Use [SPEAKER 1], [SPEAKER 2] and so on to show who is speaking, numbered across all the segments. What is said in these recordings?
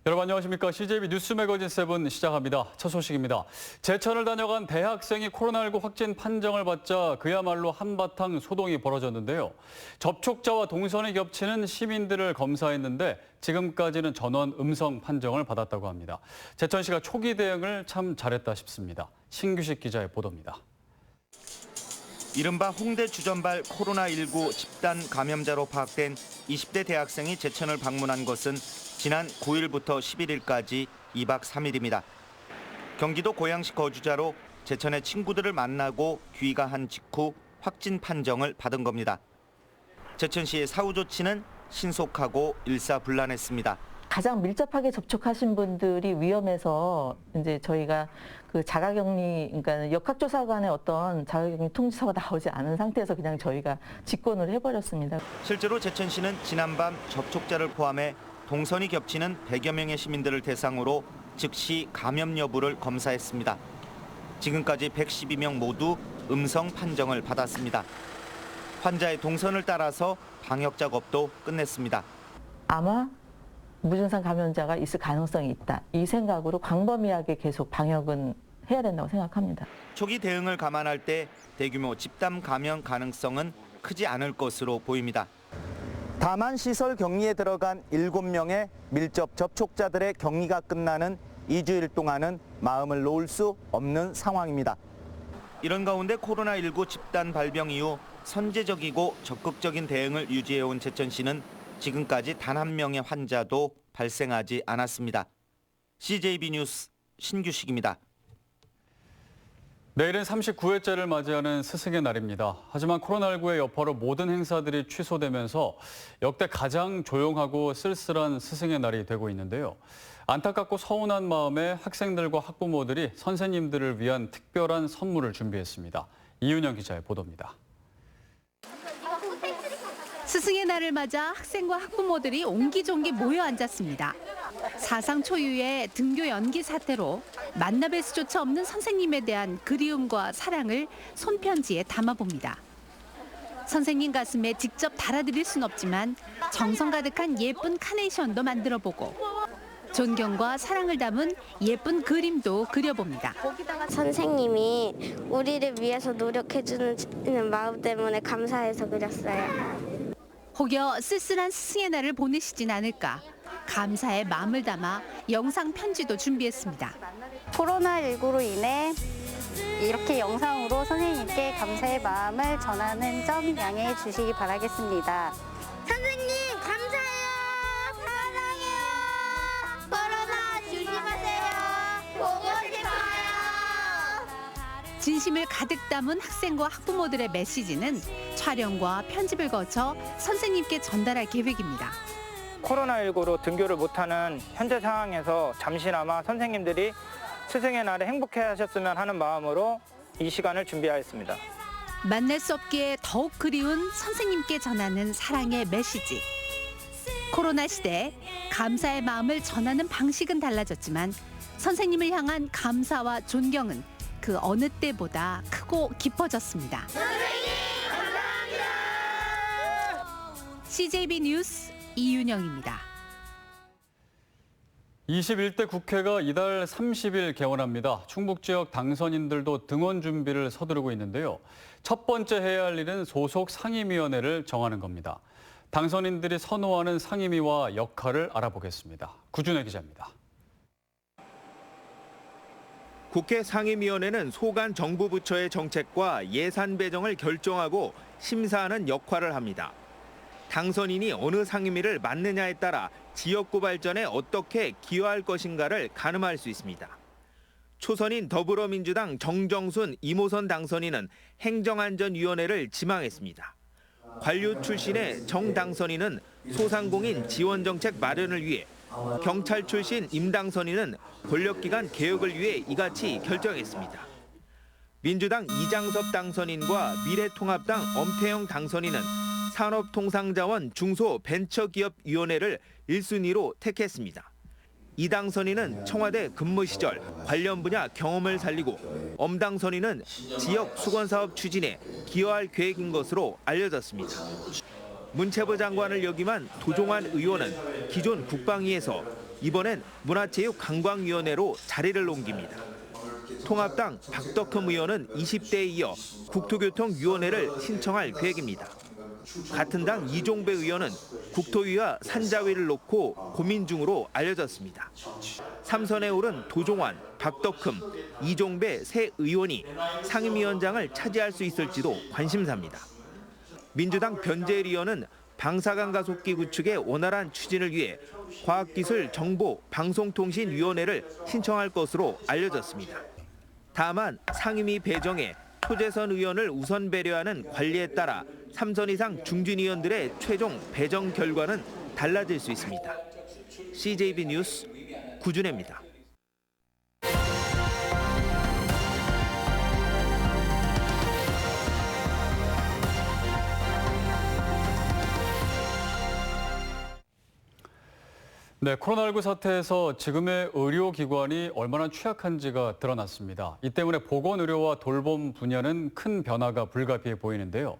[SPEAKER 1] 여러분 안녕하십니까. CJB 뉴스 매거진 7 시작합니다. 첫 소식입니다. 제천을 다녀간 대학생이 코로나19 확진 판정을 받자 그야말로 한바탕 소동이 벌어졌는데요. 접촉자와 동선이 겹치는 시민들을 검사했는데 지금까지는 전원 음성 판정을 받았다고 합니다. 제천시가 초기 대응을 참 잘했다 싶습니다. 신규식 기자의 보도입니다.
[SPEAKER 2] 이른바 홍대 주전발 코로나19 집단 감염자로 파악된 20대 대학생이 제천을 방문한 것은 지난 9일부터 11일까지 2박 3일입니다. 경기도 고양시 거주자로 제천의 친구들을 만나고 귀가한 직후 확진 판정을 받은 겁니다. 제천시의 사후 조치는 신속하고 일사불란했습니다.
[SPEAKER 3] 가장 밀접하게 접촉하신 분들이 위험해서 이제 저희가 그 자가격리, 그러니까 역학조사관의 어떤 자가격리 통지서가 나오지 않은 상태에서 그냥 저희가 직권을 해버렸습니다.
[SPEAKER 2] 실제로 제천시는 지난밤 접촉자를 포함해 동선이 겹치는 100여 명의 시민들을 대상으로 즉시 감염 여부를 검사했습니다. 지금까지 112명 모두 음성 판정을 받았습니다. 환자의 동선을 따라서 방역 작업도 끝냈습니다.
[SPEAKER 3] 아마 무증상 감염자가 있을 가능성이 있다. 이 생각으로 광범위하게 계속 방역은 해야 된다고 생각합니다.
[SPEAKER 2] 초기 대응을 감안할 때 대규모 집단 감염 가능성은 크지 않을 것으로 보입니다. 다만 시설 격리에 들어간 7명의 밀접 접촉자들의 격리가 끝나는 2주일 동안은 마음을 놓을 수 없는 상황입니다. 이런 가운데 코로나19 집단 발병 이후 선제적이고 적극적인 대응을 유지해온 제천시는 지금까지 단 한 명의 환자도 발생하지 않았습니다. CJB 뉴스 신규식입니다.
[SPEAKER 1] 내일은 39회째를 맞이하는 스승의 날입니다. 하지만 코로나19의 여파로 모든 행사들이 취소되면서 역대 가장 조용하고 쓸쓸한 스승의 날이 되고 있는데요. 안타깝고 서운한 마음에 학생들과 학부모들이 선생님들을 위한 특별한 선물을 준비했습니다. 이윤영 기자의 보도입니다.
[SPEAKER 4] 스승의 날을 맞아 학생과 학부모들이 옹기종기 모여 앉았습니다. 사상 초유의 등교 연기 사태로 만나뵐 수조차 없는 선생님에 대한 그리움과 사랑을 손편지에 담아봅니다. 선생님 가슴에 직접 달아드릴 순 없지만 정성 가득한 예쁜 카네이션도 만들어보고 존경과 사랑을 담은 예쁜 그림도 그려봅니다.
[SPEAKER 5] 선생님이 우리를 위해서 노력해주는 마음 때문에 감사해서 그렸어요.
[SPEAKER 4] 혹여 쓸쓸한 스승의 날을 보내시진 않을까 감사의 마음을 담아 영상 편지도 준비했습니다.
[SPEAKER 6] 코로나19로 인해 이렇게 영상으로 선생님께 감사의 마음을 전하는 점 양해해 주시기 바라겠습니다.
[SPEAKER 5] 선생님 감사해요. 사랑해요. 코로나 조심하세요. 보고 싶어요.
[SPEAKER 4] 진심을 가득 담은 학생과 학부모들의 메시지는 촬영과 편집을 거쳐 선생님께 전달할 계획입니다.
[SPEAKER 7] 코로나19로 등교를 못하는 현재 상황에서 잠시나마 선생님들이 스승의 날에 행복해 하셨으면 하는 마음으로 이 시간을 준비하였습니다.
[SPEAKER 4] 만날 수 없기에 더욱 그리운 선생님께 전하는 사랑의 메시지. 코로나 시대 감사의 마음을 전하는 방식은 달라졌지만 선생님을 향한 감사와 존경은 그 어느 때보다 크고 깊어졌습니다. CJB 뉴스 이윤영입니다.
[SPEAKER 1] 21대 국회가 이달 30일 개원합니다. 충북 지역 당선인들도 등원 준비를 서두르고 있는데요. 첫 번째 해야 할 일은 소속 상임위원회를 정하는 겁니다. 당선인들이 선호하는 상임위와 역할을 알아보겠습니다. 구준혜 기자입니다.
[SPEAKER 2] 국회 상임위원회는 소관 정부 부처의 정책과 예산 배정을 결정하고 심사하는 역할을 합니다. 당선인이 어느 상임위를 맡느냐에 따라 지역구 발전에 어떻게 기여할 것인가를 가늠할 수 있습니다. 초선인 더불어민주당 정정순 2호선 당선인은 행정안전위원회를 지망했습니다. 관료 출신의 정 당선인은 소상공인 지원정책 마련을 위해, 경찰 출신 임 당선인은 권력기관 개혁을 위해 이같이 결정했습니다. 민주당 이장섭 당선인과 미래통합당 엄태영 당선인은 산업통상자원 중소벤처기업위원회를 1순위로 택했습니다. 이 당선인은 청와대 근무 시절 관련 분야 경험을 살리고 엄 당선인은 지역 수건사업 추진에 기여할 계획인 것으로 알려졌습니다. 문체부 장관을 역임한 도종환 의원은 기존 국방위에서 이번엔 문화체육관광위원회로 자리를 옮깁니다. 통합당 박덕흠 의원은 20대에 이어 국토교통위원회를 신청할 계획입니다. 같은 당 이종배 의원은 국토위와 산자위를 놓고 고민 중으로 알려졌습니다. 3선에 오른 도종환, 박덕흠, 이종배 세 의원이 상임위원장을 차지할 수 있을지도 관심사입니다. 민주당 변재일 의원은 방사강 가속기 구축의 원활한 추진을 위해 과학기술정보방송통신위원회를 신청할 것으로 알려졌습니다. 다만 상임위 배정에 표재선 의원을 우선 배려하는 관리에 따라 3선 이상 중진 의원들의 최종 배정 결과는 달라질 수 있습니다. CJB 뉴스 구준혜입니다.
[SPEAKER 1] 네, 코로나19 사태에서 지금의 의료기관이 얼마나 취약한지가 드러났습니다. 이 때문에 보건의료와 돌봄 분야는 큰 변화가 불가피해 보이는데요.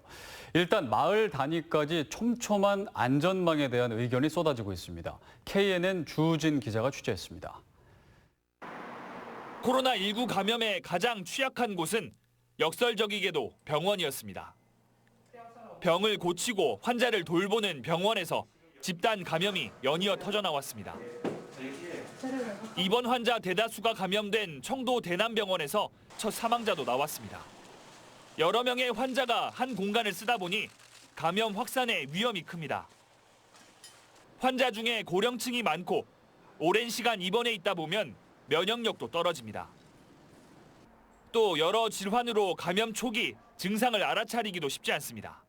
[SPEAKER 1] 일단 마을 단위까지 촘촘한 안전망에 대한 의견이 쏟아지고 있습니다. KNN 주우진 기자가 취재했습니다.
[SPEAKER 8] 코로나19 감염에 가장 취약한 곳은 역설적이게도 병원이었습니다. 병을 고치고 환자를 돌보는 병원에서 집단 감염이 연이어 터져나왔습니다. 입원 환자 대다수가 감염된 청도 대남병원에서 첫 사망자도 나왔습니다. 여러 명의 환자가 한 공간을 쓰다 보니 감염 확산의 위험이 큽니다. 환자 중에 고령층이 많고 오랜 시간 입원해 있다 보면 면역력도 떨어집니다. 또 여러 질환으로 감염 초기 증상을 알아차리기도 쉽지 않습니다.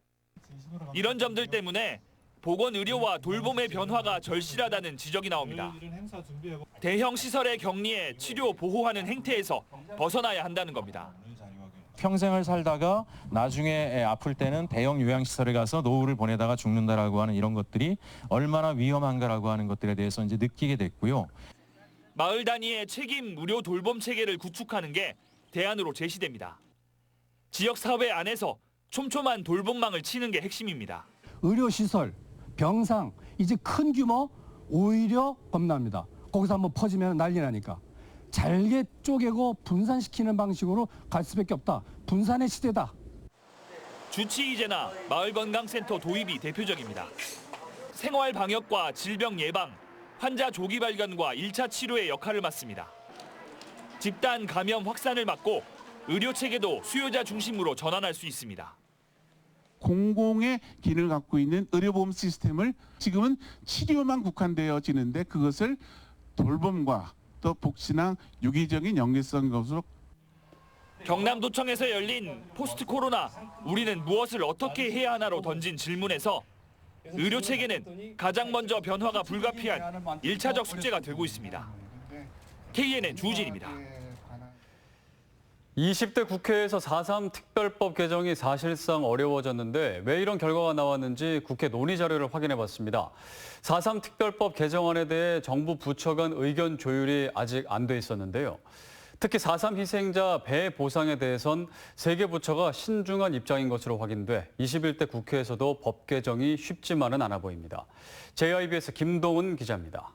[SPEAKER 8] 이런 점들 때문에 보건의료와 돌봄의 변화가 절실하다는 지적이 나옵니다. 대형 시설의 격리에 치료 보호하는 행태에서 벗어나야 한다는 겁니다.
[SPEAKER 9] 평생을 살다가 나중에 아플 때는 대형 요양시설에 가서 노후를 보내다가 죽는다라고 하는 이런 것들이 얼마나 위험한가라고 하는 것들에 대해서 이제 느끼게 됐고요.
[SPEAKER 8] 마을 단위의 책임 무료 돌봄 체계를 구축하는 게 대안으로 제시됩니다. 지역 사회 안에서 촘촘한 돌봄망을 치는 게 핵심입니다.
[SPEAKER 10] 의료시설, 병상, 이제 큰 규모 오히려 겁납니다. 거기서 한번 퍼지면 난리 나니까. 잘게 쪼개고 분산시키는 방식으로 갈 수밖에 없다. 분산의 시대다.
[SPEAKER 8] 주치의제나 마을건강센터 도입이 대표적입니다. 생활 방역과 질병 예방, 환자 조기 발견과 1차 치료의 역할을 맡습니다. 집단 감염 확산을 막고 의료 체계도 수요자 중심으로 전환할 수 있습니다.
[SPEAKER 11] 공공의 기능을 갖고 있는 의료보험 시스템을 지금은 치료만 국한되어지는데 그것을 돌봄과 또 복지랑 유기적인 연계성 것으로.
[SPEAKER 8] 경남도청에서 열린 포스트 코로나 우리는 무엇을 어떻게 해야 하나로 던진 질문에서 의료 체계는 가장 먼저 변화가 불가피한 1차적 숙제가 되고 있습니다. KNN 주우진입니다.
[SPEAKER 1] 20대 국회에서 4.3 특별법 개정이 사실상 어려워졌는데 왜 이런 결과가 나왔는지 국회 논의 자료를 확인해봤습니다. 4.3 특별법 개정안에 대해 정부 부처 간 의견 조율이 아직 안 돼 있었는데요. 특히 4.3 희생자 배 보상에 대해선 3개 부처가 신중한 입장인 것으로 확인돼 21대 국회에서도 법 개정이 쉽지만은 않아 보입니다. JIBS 김동훈 기자입니다.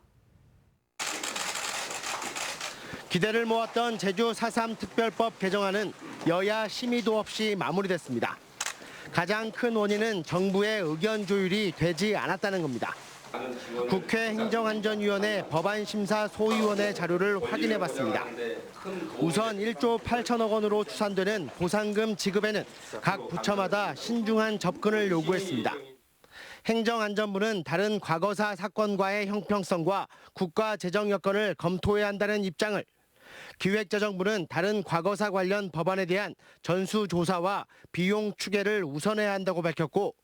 [SPEAKER 12] 기대를 모았던 제주 4.3 특별법 개정안은 여야 심의도 없이 마무리됐습니다. 가장 큰 원인은 정부의 의견 조율이 되지 않았다는 겁니다. 국회 행정안전위원회 법안심사 소위원회 자료를 확인해봤습니다. 우선 1조 8천억 원으로 추산되는 보상금 지급에는 각 부처마다 신중한 접근을 요구했습니다. 행정안전부는 다른 과거사 사건과의 형평성과 국가 재정 여건을 검토해야 한다는 입장을, 기획재정부는 다른 과거사 관련 법안에 대한 전수조사와 비용 추계를 우선해야 한다고 밝혔고,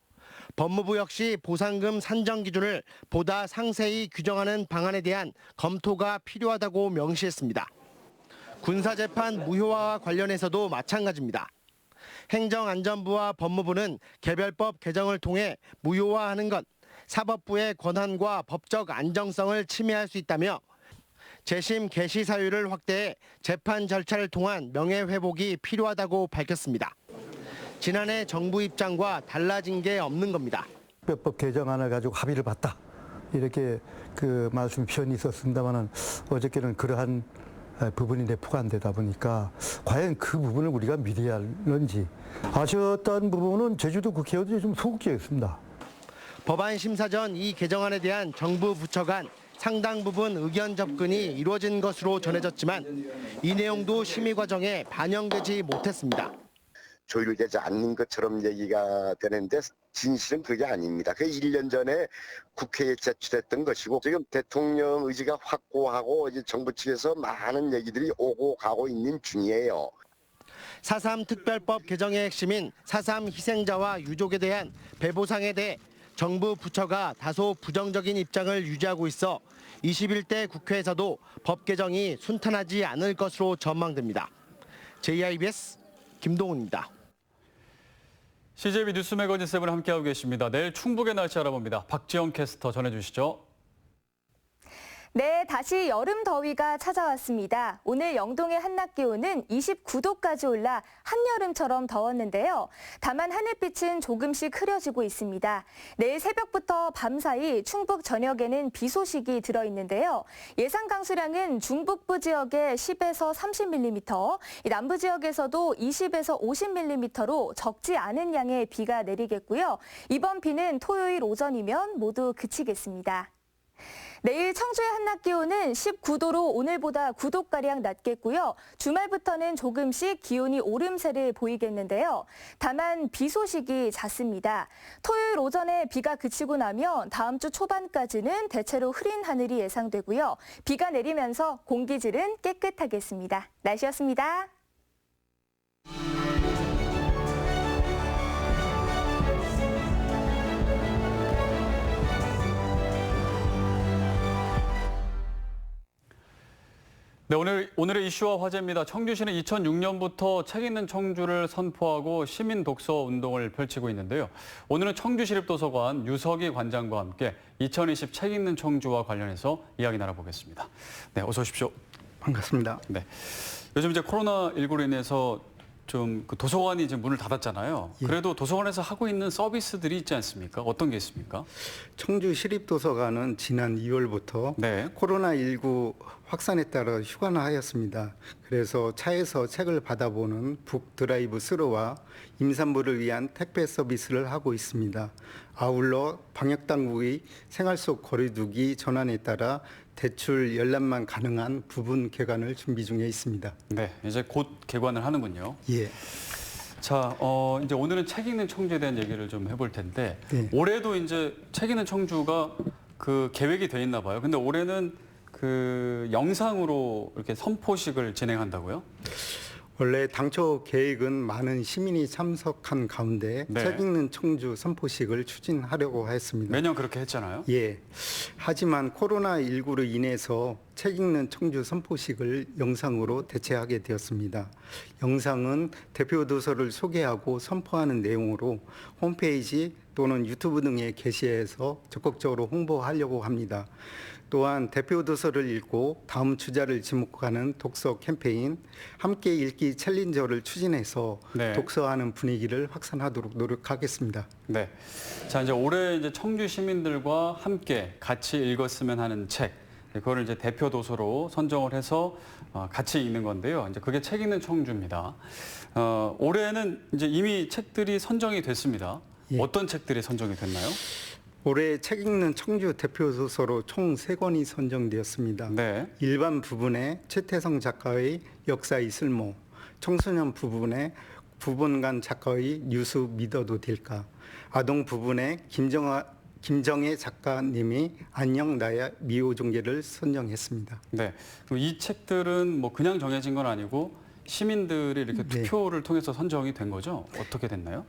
[SPEAKER 12] 법무부 역시 보상금 산정 기준을 보다 상세히 규정하는 방안에 대한 검토가 필요하다고 명시했습니다. 군사재판 무효화와 관련해서도 마찬가지입니다. 행정안전부와 법무부는 개별법 개정을 통해 무효화하는 건 사법부의 권한과 법적 안정성을 침해할 수 있다며 재심 개시 사유를 확대해 재판 절차를 통한 명예회복이 필요하다고 밝혔습니다. 지난해 정부 입장과 달라진 게 없는 겁니다.
[SPEAKER 13] 특별법 개정안을 가지고 합의를 봤다. 이렇게 그 말씀 표현이 있었습니다만은 어저께는 그러한 부분이 내포가 안 되다 보니까 과연 그 부분을 우리가 믿어야 하는지 아쉬웠던 부분은 제주도 국회의원들이 좀 소극적이었습니다.
[SPEAKER 12] 법안 심사 전 이 개정안에 대한 정부 부처 간 상당 부분 의견 접근이 이루어진 것으로 전해졌지만 이 내용도 심의 과정에 반영되지 못했습니다.
[SPEAKER 14] 조율되지 않는 것처럼 얘기가 되는데 진실은 그게 아닙니다. 그 1년 전에 국회에 제출했던 것이고 지금 대통령 의지가 확고하고 이제 정부 측에서 많은 얘기들이 오고 가고 있는 중이에요.
[SPEAKER 12] 4.3 특별법 개정의 핵심인 4.3 희생자와 유족에 대한 배보상에 대해 정부 부처가 다소 부정적인 입장을 유지하고 있어 21대 국회에서도 법 개정이 순탄하지 않을 것으로 전망됩니다. JIBS 김동훈입니다.
[SPEAKER 1] CJB 뉴스 매거진 7 함께하고 계십니다. 내일 충북의 날씨 알아봅니다. 박지영 캐스터 전해주시죠.
[SPEAKER 15] 네, 다시 여름 더위가 찾아왔습니다. 오늘 영동의 한낮 기온은 29도까지 올라 한여름처럼 더웠는데요. 다만 하늘빛은 조금씩 흐려지고 있습니다. 내일 새벽부터 밤사이 충북 전역에는 비 소식이 들어있는데요. 예상 강수량은 중북부 지역에 10에서 30mm, 남부 지역에서도 20에서 50mm로 적지 않은 양의 비가 내리겠고요. 이번 비는 토요일 오전이면 모두 그치겠습니다. 내일 청주의 한낮 기온은 19도로 오늘보다 9도가량 낮겠고요. 주말부터는 조금씩 기온이 오름세를 보이겠는데요. 다만 비 소식이 잦습니다. 토요일 오전에 비가 그치고 나면 다음 주 초반까지는 대체로 흐린 하늘이 예상되고요. 비가 내리면서 공기질은 깨끗하겠습니다. 날씨였습니다.
[SPEAKER 1] 네, 오늘의 이슈와 화제입니다. 청주시는 2006년부터 책 읽는 청주를 선포하고 시민 독서 운동을 펼치고 있는데요. 오늘은 청주시립도서관 유석희 관장과 함께 2020 책 읽는 청주와 관련해서 이야기 나눠보겠습니다. 네, 어서 오십시오.
[SPEAKER 16] 반갑습니다.
[SPEAKER 1] 네, 요즘 이제 코로나19로 인해서 좀 그 도서관이 이제 문을 닫았잖아요.
[SPEAKER 16] 예.
[SPEAKER 1] 그래도 도서관에서 하고 있는 서비스들이 있지 않습니까? 어떤 게 있습니까?
[SPEAKER 16] 청주시립도서관은 지난 2월부터 코로나19 확산에 따라 휴관을 하였습니다. 그래서 차에서 책을 받아보는 북 드라이브 스루와 임산부를 위한 택배 서비스를 하고 있습니다. 아울러 방역당국의 생활 속 거리두기 전환에 따라 대출 열람만 가능한 부분 개관을 준비 중에 있습니다.
[SPEAKER 1] 네, 이제 곧 개관을 하는군요.
[SPEAKER 16] 예.
[SPEAKER 1] 자, 이제 오늘은 책 읽는 청주에 대한 얘기를 좀 해볼 텐데 올해도 이제 책 읽는 청주가 그 계획이 돼 있나 봐요. 근데 올해는 그 영상으로 이렇게 선포식을 진행한다고요?
[SPEAKER 16] 원래 당초 계획은 많은 시민이 참석한 가운데 책 읽는 청주 선포식을 추진하려고 했습니다.
[SPEAKER 1] 매년 그렇게 했잖아요.
[SPEAKER 16] 예. 하지만 코로나19로 인해서 책 읽는 청주 선포식을 영상으로 대체하게 되었습니다. 영상은 대표 도서를 소개하고 선포하는 내용으로 홈페이지 또는 유튜브 등에 게시해서 적극적으로 홍보하려고 합니다. 또한 대표 도서를 읽고 다음 주자를 지목하는 독서 캠페인 함께 읽기 챌린저를 추진해서 독서하는 분위기를 확산하도록 노력하겠습니다.
[SPEAKER 1] 네. 자, 이제 올해 이제 청주 시민들과 함께 같이 읽었으면 하는 책, 그거를 이제 대표 도서로 선정을 해서 같이 읽는 건데요. 이제 그게 책 읽는 청주입니다. 올해는 이제 이미 책들이 선정이 됐습니다. 어떤 책들이 선정이 됐나요?
[SPEAKER 16] 올해 책 읽는 청주 대표 도서로 총 3권이 선정되었습니다. 일반 부분에 최태성 작가의 역사의 쓸모, 청소년 부분에 구본관 작가의 뉴스 믿어도 될까, 아동 부분에 김정혜 작가님이 안녕 나야 미호종계를 선정했습니다.
[SPEAKER 1] 네, 이 책들은 뭐 그냥 정해진 건 아니고 시민들이 이렇게 투표를 통해서 선정이 된 거죠? 어떻게 됐나요?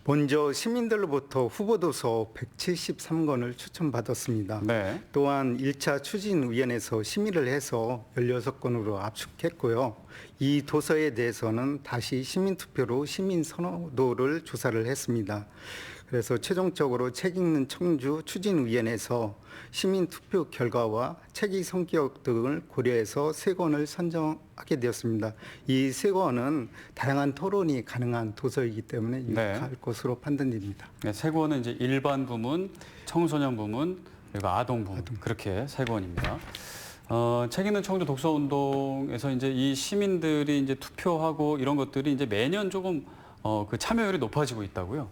[SPEAKER 16] 먼저 시민들로부터 후보도서 173권을 추천받았습니다. 또한 1차 추진위원회에서 심의를 해서 16권으로 압축했고요. 이 도서에 대해서는 다시 시민투표로 시민선호도를 조사를 했습니다. 그래서 최종적으로 책 읽는 청주 추진위원회에서 시민투표 결과와 책의 성격 등을 고려해서 3권을 선정하게 되었습니다. 이 3권은 다양한 토론이 가능한 도서이기 때문에 유익할 것으로 판단됩니다.
[SPEAKER 1] 네, 3권은 이제 일반 부문, 청소년 부문, 그리고 아동부 그렇게 3권입니다. 책 읽는 청주 독서 운동에서 이제 이 시민들이 이제 투표하고 이런 것들이 이제 매년 조금 그 참여율이 높아지고 있다고요.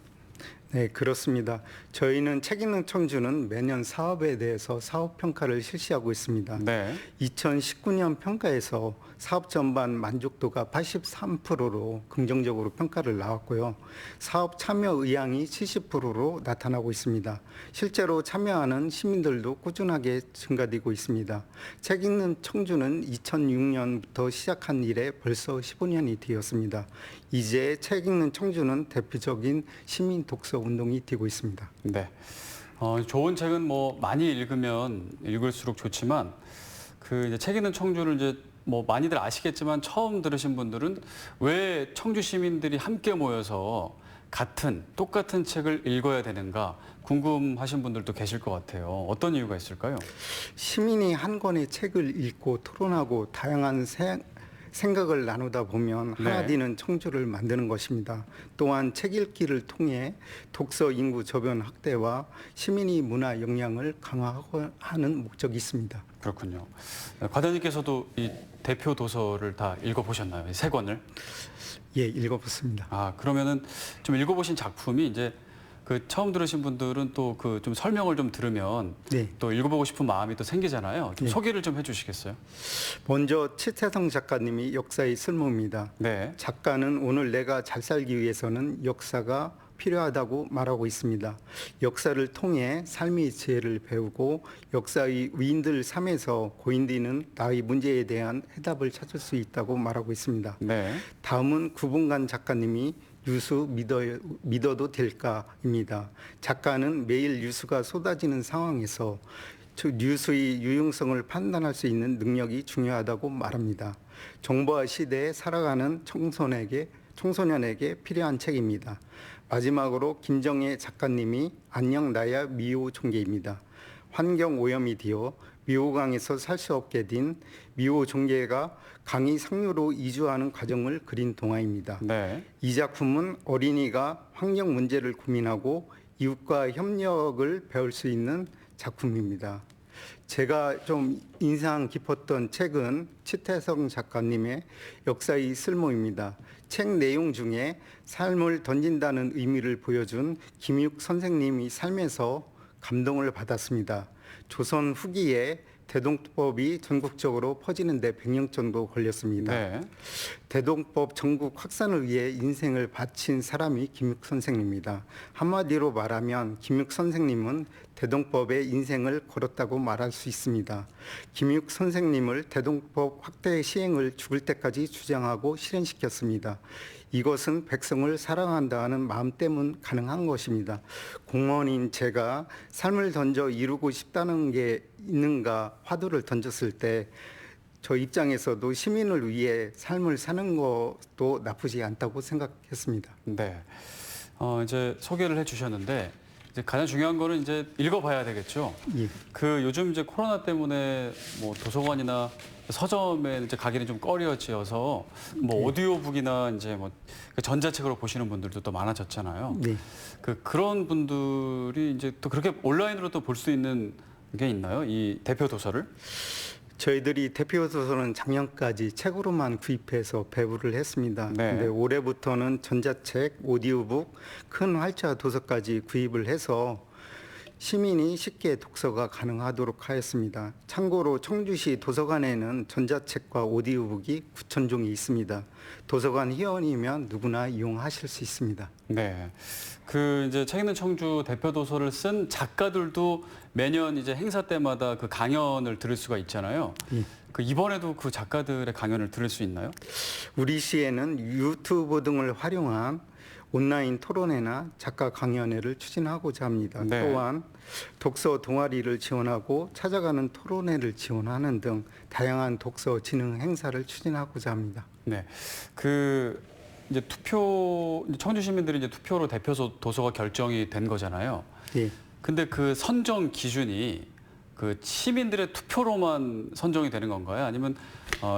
[SPEAKER 16] 네, 그렇습니다. 저희는 책 읽는 청주는 매년 사업에 대해서 사업 평가를 실시하고 있습니다.
[SPEAKER 1] 네.
[SPEAKER 16] 2019년 평가에서 사업 전반 만족도가 83%로 긍정적으로 평가를 나왔고요. 사업 참여 의향이 70%로 나타나고 있습니다. 실제로 참여하는 시민들도 꾸준하게 증가되고 있습니다. 책 읽는 청주는 2006년부터 시작한 이래 벌써 15년이 되었습니다. 이제 책 읽는 청주는 대표적인 시민 독서 운동이 되고 있습니다.
[SPEAKER 1] 네. 좋은 책은 뭐 많이 읽으면 읽을수록 좋지만 그 이제 책 읽는 청주를 이제 뭐 많이들 아시겠지만 처음 들으신 분들은 왜 청주 시민들이 함께 모여서 똑같은 책을 읽어야 되는가 궁금하신 분들도 계실 것 같아요. 어떤 이유가 있을까요?
[SPEAKER 16] 시민이 한 권의 책을 읽고 토론하고 다양한 생각을 나누다 보면 하나 되는 청주를 만드는 것입니다. 또한 책 읽기를 통해 독서 인구 저변 확대와 시민의 문화 역량을 강화하는 목적이 있습니다.
[SPEAKER 1] 그렇군요. 과장님께서도 이 대표 도서를 다 읽어보셨나요? 3권을?
[SPEAKER 16] 예, 읽어봤습니다.
[SPEAKER 1] 아, 그러면은 좀 읽어보신 작품이 이제 그 처음 들으신 분들은 또 그 좀 설명을 좀 들으면 또 읽어보고 싶은 마음이 또 생기잖아요. 좀 소개를 좀 해주시겠어요?
[SPEAKER 16] 먼저 치태성 작가님이 역사의 쓸모입니다. 작가는 오늘 내가 잘 살기 위해서는 역사가 필요하다고 말하고 있습니다. 역사를 통해 삶의 지혜를 배우고 역사의 위인들 삶에서 고인들은 나의 문제에 대한 해답을 찾을 수 있다고 말하고 있습니다. 다음은 구봉관 작가님이 뉴스 믿어도 될까입니다. 작가는 매일 뉴스가 쏟아지는 상황에서 뉴스의 유용성을 판단할 수 있는 능력이 중요하다고 말합니다. 정보화 시대에 살아가는 청소년에게 필요한 책입니다. 마지막으로 김정혜 작가님이 안녕 나야 미호 종계입니다. 환경 오염이 되어 미호강에서 살 수 없게 된 미호 종계가 강이 상류로 이주하는 과정을 그린 동화입니다. 이 작품은 어린이가 환경 문제를 고민하고 이웃과 협력을 배울 수 있는 작품입니다. 제가 좀 인상 깊었던 책은 치태성 작가님의 역사의 쓸모입니다. 책 내용 중에 삶을 던진다는 의미를 보여준 김육 선생님이 삶에서 감동을 받았습니다. 조선 후기에 대동법이 전국적으로 퍼지는 데 100년 정도 걸렸습니다. 대동법 전국 확산을 위해 인생을 바친 사람이 김육 선생님입니다. 한마디로 말하면 김육 선생님은 대동법에 인생을 걸었다고 말할 수 있습니다. 김육 선생님을 대동법 확대 시행을 죽을 때까지 주장하고 실현시켰습니다. 이것은 백성을 사랑한다는 마음 때문 가능한 것입니다. 공무원인 제가 삶을 던져 이루고 싶다는 게 있는가 화두를 던졌을 때 저 입장에서도 시민을 위해 삶을 사는 것도 나쁘지 않다고 생각했습니다.
[SPEAKER 1] 네. 이제 소개를 해주셨는데 이제 가장 중요한 거는 이제 읽어봐야 되겠죠. 그 요즘 이제 코로나 때문에 뭐 도서관이나 서점에 이제 가기는 좀 꺼려지어서 뭐 오디오북이나 이제 뭐 전자책으로 보시는 분들도 또 많아졌잖아요. 그런 분들이 이제 또 그렇게 온라인으로 또 볼 수 있는 게 있나요? 이 대표 도서를?
[SPEAKER 16] 저희들이 대표 도서는 작년까지 책으로만 구입해서 배부를 했습니다. 근데 올해부터는 전자책, 오디오북, 큰 활자 도서까지 구입을 해서 시민이 쉽게 독서가 가능하도록 하였습니다. 참고로 청주시 도서관에는 전자책과 오디오북이 9,000종이 있습니다. 도서관 회원이면 누구나 이용하실 수 있습니다.
[SPEAKER 1] 네. 그 이제 책 읽는 청주 대표 도서를 쓴 작가들도 매년 이제 행사 때마다 그 강연을 들을 수가 있잖아요. 그 이번에도 그 작가들의 강연을 들을 수 있나요?
[SPEAKER 16] 우리 시에는 유튜브 등을 활용한 온라인 토론회나 작가 강연회를 추진하고자 합니다. 또한 독서 동아리를 지원하고 찾아가는 토론회를 지원하는 등 다양한 독서 진흥 행사를 추진하고자 합니다.
[SPEAKER 1] 네, 그 이제 청주 시민들이 이제 투표로 대표 도서가 결정이 된 거잖아요. 근데 그 선정 기준이 그 시민들의 투표로만 선정이 되는 건가요? 아니면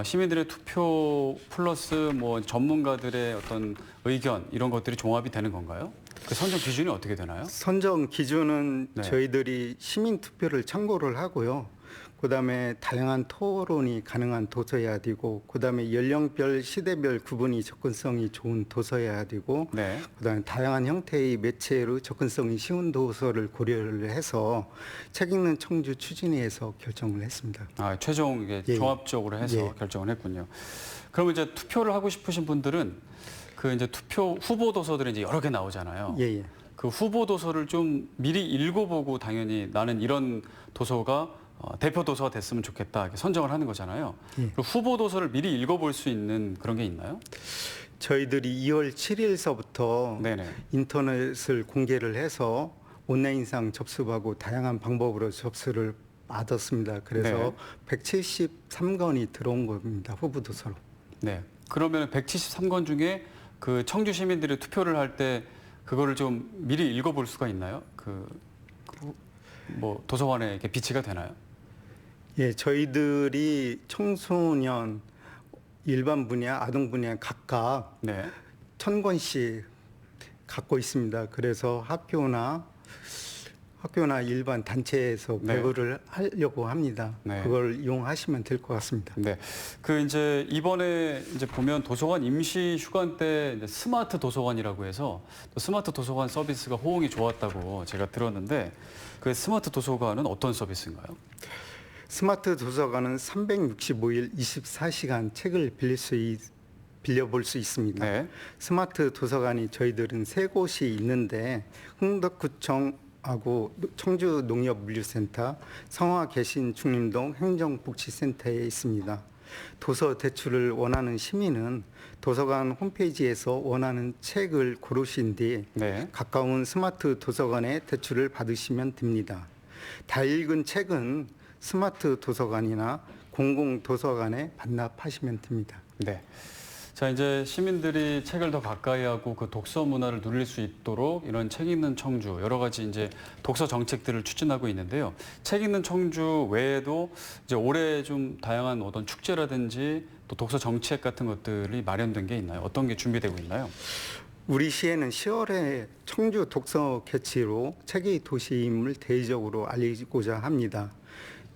[SPEAKER 1] 시민들의 투표 플러스 뭐 전문가들의 어떤 의견 이런 것들이 종합이 되는 건가요? 그 선정 기준이 어떻게 되나요?
[SPEAKER 16] 선정 기준은
[SPEAKER 1] 네.
[SPEAKER 16] 저희들이 시민 투표를 참고를 하고요. 그다음에 다양한 토론이 가능한 도서여야 되고, 그다음에 연령별, 시대별 구분이 접근성이 좋은 도서여야 되고,
[SPEAKER 1] 네.
[SPEAKER 16] 그다음에 다양한 형태의 매체로 접근성이 쉬운 도서를 고려를 해서 책 읽는 청주 추진위에서 결정을 했습니다.
[SPEAKER 1] 아, 최종 이게
[SPEAKER 16] 예.
[SPEAKER 1] 종합적으로 해서
[SPEAKER 16] 예.
[SPEAKER 1] 결정을 했군요. 그러면 이제 투표를 하고 싶으신 분들은 그 이제 투표 후보 도서들이 이제 여러 개 나오잖아요.
[SPEAKER 16] 예.
[SPEAKER 1] 그 후보 도서를 좀 미리 읽어보고 당연히 나는 이런 도서가 대표 도서가 됐으면 좋겠다 이렇게 선정을 하는 거잖아요.
[SPEAKER 16] 예.
[SPEAKER 1] 그 후보 도서를 미리 읽어볼 수 있는 그런 게 있나요?
[SPEAKER 16] 저희들이 2월 7일서부터
[SPEAKER 1] 네네.
[SPEAKER 16] 인터넷을 공개를 해서 온라인상 접수하고 다양한 방법으로 접수를 받았습니다. 그래서
[SPEAKER 1] 네.
[SPEAKER 16] 173건이 들어온 겁니다. 후보 도서로.
[SPEAKER 1] 네. 그러면 173건 중에 그 청주 시민들이 투표를 할 때 그거를 좀 미리 읽어볼 수가 있나요? 뭐 도서관에 이렇게 비치가 되나요?
[SPEAKER 16] 예, 저희들이 청소년, 일반 분야, 아동 분야 각각
[SPEAKER 1] 네.
[SPEAKER 16] 1000권씩 갖고 있습니다. 그래서 학교나 일반 단체에서
[SPEAKER 1] 네.
[SPEAKER 16] 배부를 하려고 합니다.
[SPEAKER 1] 네.
[SPEAKER 16] 그걸 이용하시면 될 것 같습니다.
[SPEAKER 1] 네. 그 이제 이번에 이제 보면 도서관 임시 휴관 때 이제 스마트 도서관이라고 해서 또 스마트 도서관 서비스가 호응이 좋았다고 제가 들었는데 그 스마트 도서관은 어떤 서비스인가요?
[SPEAKER 16] 스마트 도서관은 365일 24시간 책을 빌려볼 수 있습니다.
[SPEAKER 1] 네.
[SPEAKER 16] 스마트 도서관이 저희들은 3곳이 있는데 흥덕구청하고 청주농협물류센터, 성화개신중림동 행정복지센터에 있습니다. 도서 대출을 원하는 시민은 도서관 홈페이지에서 원하는 책을 고르신 뒤
[SPEAKER 1] 네.
[SPEAKER 16] 가까운 스마트 도서관에 대출을 받으시면 됩니다. 다 읽은 책은 스마트 도서관이나 공공 도서관에 반납하시면 됩니다.
[SPEAKER 1] 네. 자, 이제 시민들이 책을 더 가까이 하고 그 독서 문화를 누릴 수 있도록 이런 책 읽는 청주 여러 가지 이제 독서 정책들을 추진하고 있는데요. 책 읽는 청주 외에도 이제 올해 좀 다양한 어떤 축제라든지 또 독서 정책 같은 것들이 마련된 게 있나요? 어떤 게 준비되고 있나요?
[SPEAKER 16] 우리 시에는 10월에 청주 독서 개치로 책의 도시임을 대외적으로 알리고자 합니다.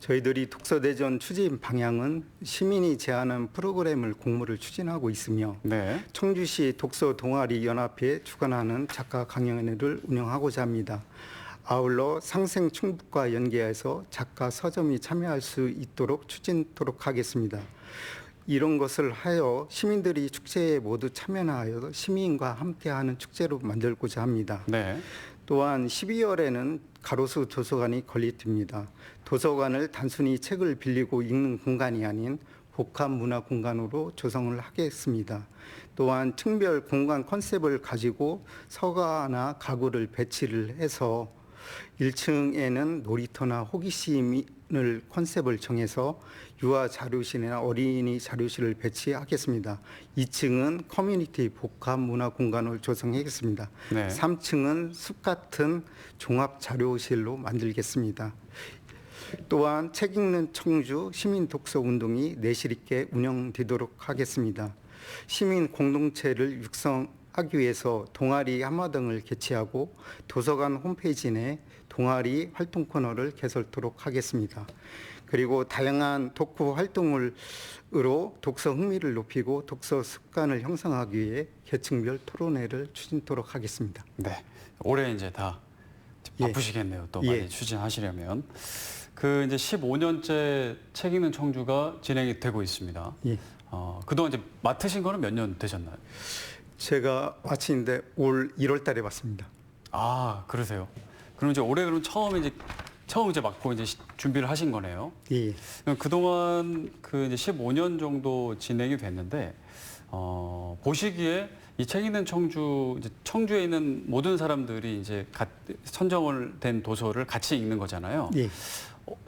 [SPEAKER 16] 저희들이 독서대전 추진 방향은 시민이 제안한 프로그램을 공모를 추진하고 있으며
[SPEAKER 1] 네.
[SPEAKER 16] 청주시 독서 동아리 연합회 주관하는 작가 강연회를 운영하고자 합니다. 아울러 상생 충북과 연계해서 작가 서점이 참여할 수 있도록 추진토록 하겠습니다. 이런 것을 하여 시민들이 축제에 모두 참여하여 시민과 함께하는 축제로 만들고자 합니다.
[SPEAKER 1] 네.
[SPEAKER 16] 또한 12월에는 가로수 도서관이 건립됩니다. 도서관을 단순히 책을 빌리고 읽는 공간이 아닌 복합 문화 공간으로 조성을 하겠습니다. 또한 층별 공간 컨셉을 가지고 서가나 가구를 배치를 해서 1층에는 놀이터나 호기심을 컨셉을 정해서 유아 자료실이나 어린이 자료실을 배치하겠습니다. 2층은 커뮤니티 복합 문화 공간을 조성하겠습니다.
[SPEAKER 1] 네.
[SPEAKER 16] 3층은 숲 같은 종합 자료실로 만들겠습니다. 또한 책 읽는 청주 시민 독서 운동이 내실 있게 운영되도록 하겠습니다. 시민 공동체를 육성하기 위해서 동아리 한마당을 개최하고 도서관 홈페이지 내 동아리 활동 코너를 개설토록 하겠습니다. 그리고 다양한 독후 활동으로 독서 흥미를 높이고 독서 습관을 형성하기 위해 계층별 토론회를 추진토록 하겠습니다.
[SPEAKER 1] 네. 올해 이제 다 바쁘시겠네요. 또 많이 추진하시려면. 그 이제 15년째 책 읽는 청주가 진행이 되고 있습니다.
[SPEAKER 16] 예.
[SPEAKER 1] 그동안 이제 맡으신 거는 몇 년 되셨나요?
[SPEAKER 16] 제가 마치는데 올 1월 달에 왔습니다.
[SPEAKER 1] 아, 그러세요. 그럼 이제 올해 처음 이제 맡고 이제 준비를 하신 거네요.
[SPEAKER 16] 예.
[SPEAKER 1] 그럼 그동안 그 이제 15년 정도 진행이 됐는데 보시기에 이 책 읽는 청주 이제 청주에 있는 모든 사람들이 이제 선정을 된 도서를 같이 읽는 거잖아요.
[SPEAKER 16] 예.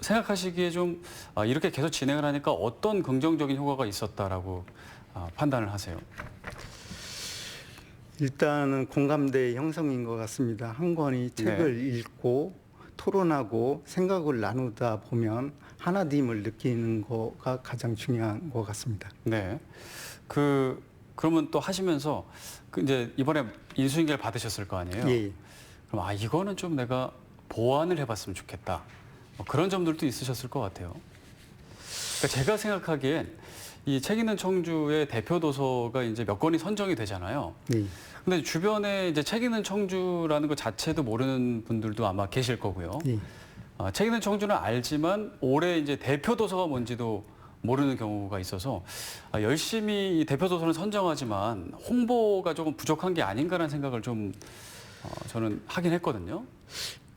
[SPEAKER 1] 생각하시기에 좀 이렇게 계속 진행을 하니까 어떤 긍정적인 효과가 있었다라고 판단을 하세요?
[SPEAKER 16] 일단은 공감대 형성인 것 같습니다. 한 권의 책을 읽고 토론하고 생각을 나누다 보면 하나됨을 느끼는 거가 가장 중요한 것 같습니다.
[SPEAKER 1] 네. 그러면 또 하시면서 이제 이번에 인수인계를 받으셨을 거 아니에요?
[SPEAKER 16] 예.
[SPEAKER 1] 그럼 이거는 좀 내가 보완을 해봤으면 좋겠다. 뭐 그런 점들도 있으셨을 것 같아요. 그러니까 제가 생각하기엔 이 책 읽는 청주의 대표 도서가 이제 몇 권이 선정이 되잖아요.
[SPEAKER 16] 예.
[SPEAKER 1] 근데 주변에 이제 책 읽는 청주라는 것 자체도 모르는 분들도 아마 계실 거고요.
[SPEAKER 16] 예.
[SPEAKER 1] 책 읽는 청주는 알지만 올해 이제 대표 도서가 뭔지도 모르는 경우가 있어서 열심히 이 대표 도서를 선정하지만 홍보가 조금 부족한 게 아닌가라는 생각을 좀 저는 하긴 했거든요.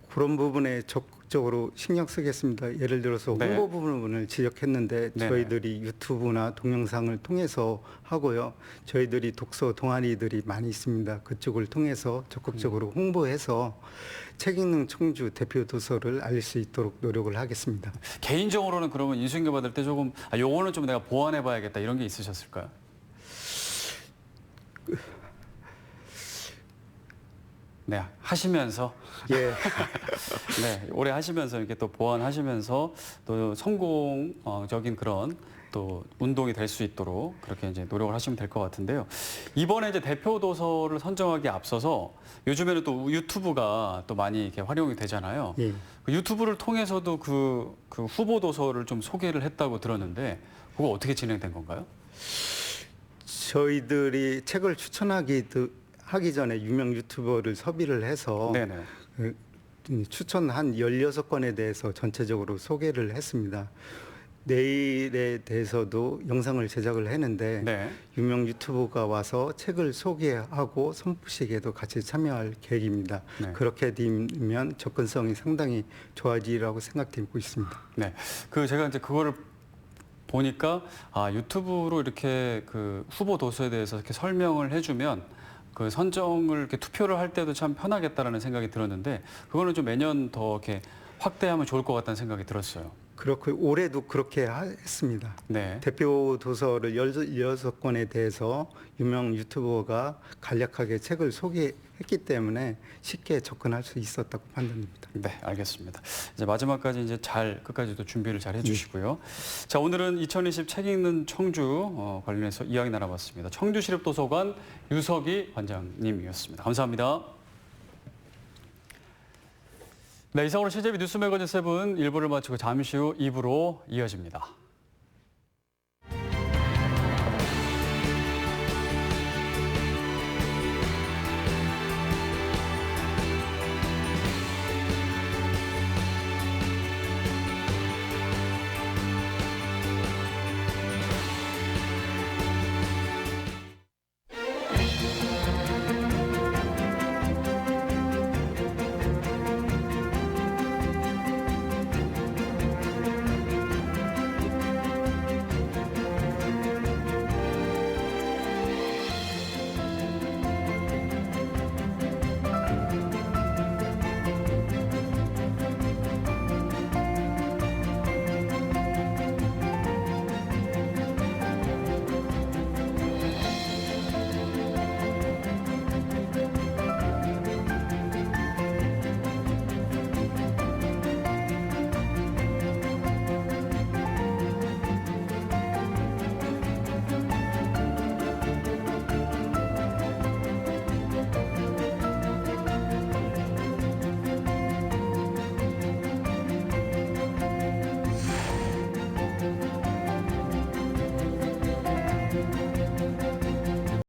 [SPEAKER 16] 그런 부분에 적극적으로 신경 쓰겠습니다. 예를 들어서
[SPEAKER 1] 네.
[SPEAKER 16] 홍보 부분을 지적했는데
[SPEAKER 1] 네네.
[SPEAKER 16] 저희들이 유튜브나 동영상을 통해서 하고요. 저희들이 독서 동아리들이 많이 있습니다. 그쪽을 통해서 적극적으로 홍보해서 책 읽는 청주 대표 도서를 알릴 수 있도록 노력을 하겠습니다.
[SPEAKER 1] 개인적으로는 그러면 인수인계 받을 때 조금 요거는 좀 내가 보완해봐야겠다 이런 게 있으셨을까요? 네, 하시면서
[SPEAKER 16] 예.
[SPEAKER 1] 네, 오래 하시면서 이렇게 또 보완하시면서 또 성공적인 그런 또 운동이 될 수 있도록 그렇게 이제 노력을 하시면 될 것 같은데요. 이번에 이제 대표 도서를 선정하기에 앞서서 요즘에는 또 유튜브가 또 많이 이렇게 활용이 되잖아요.
[SPEAKER 16] 예.
[SPEAKER 1] 그 유튜브를 통해서도 그 후보 도서를 좀 소개를 했다고 들었는데 그거 어떻게 진행된 건가요?
[SPEAKER 16] 저희들이 책을 하기 전에 유명 유튜버를 섭외를 해서
[SPEAKER 1] 네네.
[SPEAKER 16] 추천 한 16건에 대해서 전체적으로 소개를 했습니다. 내일에 대해서도 영상을 제작을 했는데
[SPEAKER 1] 네.
[SPEAKER 16] 유명 유튜버가 와서 책을 소개하고 선포식에도 같이 참여할 계획입니다.
[SPEAKER 1] 네.
[SPEAKER 16] 그렇게 되면 접근성이 상당히 좋아지리라고 생각되고 있습니다.
[SPEAKER 1] 네, 제가 이제 그거를 보니까 유튜브로 이렇게 그 후보 도서에 대해서 이렇게 설명을 해주면 그 선정을 이렇게 투표를 할 때도 참 편하겠다라는 생각이 들었는데 그거는 좀 매년 더 이렇게 확대하면 좋을 것 같다는 생각이 들었어요.
[SPEAKER 16] 그렇고 올해도 그렇게 했습니다.
[SPEAKER 1] 네.
[SPEAKER 16] 대표 도서를 16건에 대해서 유명 유튜버가 간략하게 책을 소개했기 때문에 쉽게 접근할 수 있었다고 판단됩니다.
[SPEAKER 1] 네, 알겠습니다. 이제 마지막까지 이제 끝까지도 준비를 잘 해주시고요. 자, 오늘은 2020 책 읽는 청주 관련해서 이야기 나눠봤습니다. 청주시립도서관 유석희 관장님이었습니다. 감사합니다. 네, 이상으로 CJB 뉴스 매거진 7 1부를 마치고 잠시 후 2부로 이어집니다.